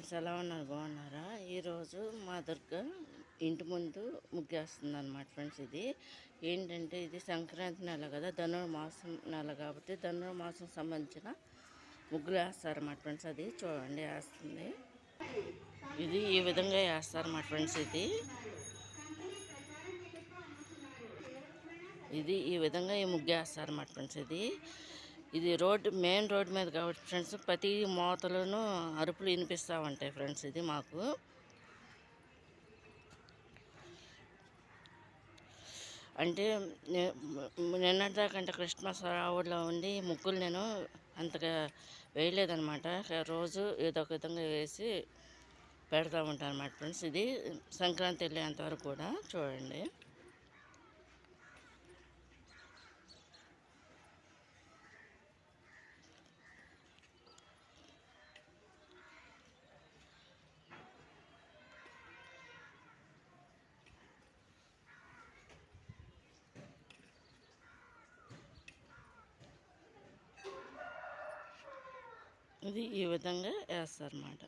Friends, ఎలా ఉన్నారు? బాగున్నారా? ఈరోజు మా దుర్గ ఇంటి ముందు ముగ్గేస్తుంది అనమాట ఫ్రెండ్స్. ఇది ఏంటంటే, ఇది సంక్రాంతి నెల కదా, ధనుర్మాసం నెల కాబట్టి ధనుర్మాసం సంబంధించిన ముగ్గులు వేస్తారన్నమాట ఫ్రెండ్స్. అది చూడండి వేస్తుంది. ఇది ఈ విధంగా వేస్తారన్నమాట ఫ్రెండ్స్. ఇది ఈ విధంగా ఈ ముగ్గు వేస్తారన్నమాట ఫ్రెండ్స్. ఇది మెయిన్ రోడ్ మీద కాబట్టి ఫ్రెండ్స్, ప్రతి మోతలను అరుపులు వినిపిస్తూ ఉంటాయి ఫ్రెండ్స్. ఇది మాకు అంటే నిన్నటిదాకంటే క్రిస్మస్ రావుల్లో ఉండి ముగ్గులు నేను అంతగా వేయలేదన్నమాట. రోజు ఏదో ఒక విధంగా వేసి పెడతా ఉంటాను అన్నమాట ఫ్రెండ్స్. ఇది సంక్రాంతి వెళ్ళేంతవరకు కూడా చూడండి. ఇది ఈ విధంగా వేస్తారన్నమాట.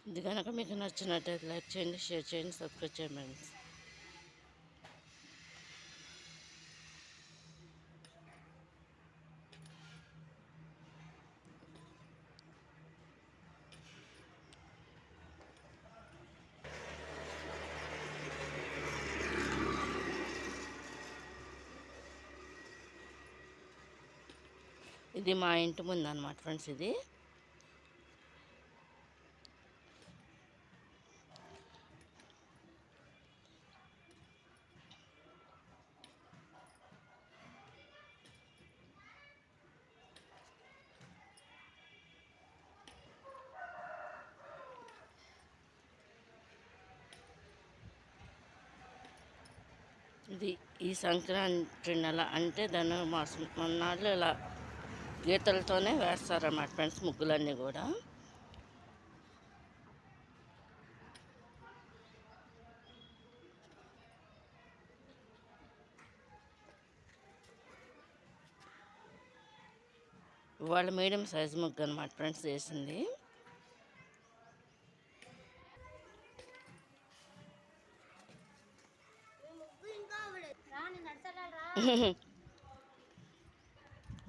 ఇది కనుక మీకు నచ్చినట్టయితే లైక్ చేయండి, షేర్ చేయండి, సబ్స్క్రైబ్ చేయండి. ఇది మా ఇంటి ముందు అన్నమాట ఫ్రెండ్స్. ఇది ఈ సంక్రాంతి నెల అంటే ధనుర్మాసం మొన్నాళ్ళు ఇలా గీతలతోనే వేస్తారన్నమాట ఫ్రెండ్స్ ముగ్గులన్నీ కూడా. ఇవాళ మీడియం సైజు ముగ్గు అన్నమాట ఫ్రెండ్స్ వేసింది.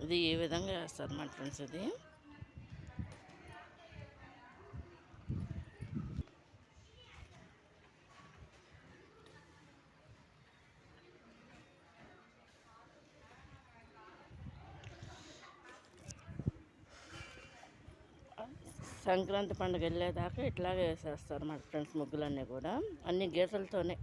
ఇది ఈ విధంగా వేస్తారు అన్నమాట ఫ్రెండ్స్. ఇది సంక్రాంతి పండుగ వెళ్ళేదాకా ఇట్లాగే వేసేస్తారు అన్నమాట ఫ్రెండ్స్ ముగ్గులన్నీ కూడా, అన్ని గీతలతోనే.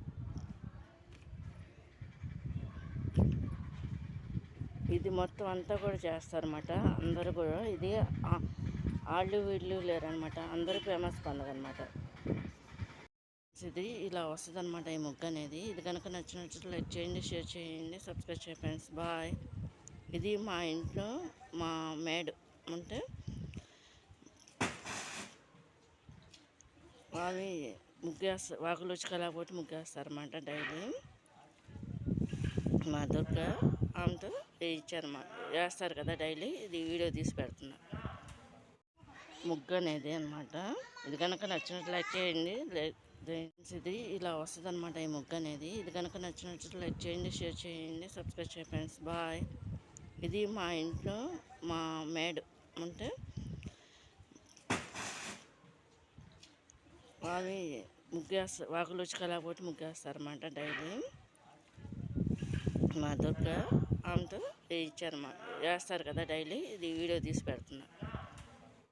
ఇది మొత్తం అంతా కూడా చేస్తారన్నమాట అందరూ కూడా. ఇది ఆళ్ళు వీళ్ళు లేరనమాట, అందరూ ఫేమస్ పండుగ అనమాట. ఇది ఇలా వస్తుంది అనమాట ఈ ముగ్గు అనేది. ఇది కనుక నచ్చినట్టు లైక్ చేయండి, షేర్ చేయండి, సబ్స్క్రైబ్ చేయండి ఫ్రెండ్స్. బాయ్. ఇది మా ఇంట్లో మా మేడ్ అంటే అవి ముగ్గేస్తారు, వాకులు ఉచ్చుకోలేకపోతే ముగ్గేస్తారన్నమాట డైలీ. మా దుర్గ ఆమెతో ఇచ్చారన్నమాట, వేస్తారు కదా డైలీ. ఇది వీడియో తీసి పెడుతున్నా ముగ్గు అనేది అనమాట. ఇది కనుక నచ్చినట్లు లైక్ చేయండి. ఇది ఇలా వస్తుంది అనమాట ఈ ముగ్గు అనేది. ఇది కనుక నచ్చినట్లు లైక్ చేయండి, షేర్ చేయండి, సబ్స్క్రైబ్ చేయండి ఫ్రెండ్స్. బాయ్. ఇది మా ఇంట్లో మా మేడ్ అంటే అవి ముగ్గేస్తారు, వాకులు ఉచ్చుకోలేకపోతే ముగ్గేస్తారన్నమాట డైలీ. మా దుర్గ ఆమెతో ఇచ్చారన్నమాట, వేస్తారు కదా డైలీ. ఇది వీడియో తీసి పెడుతున్నా.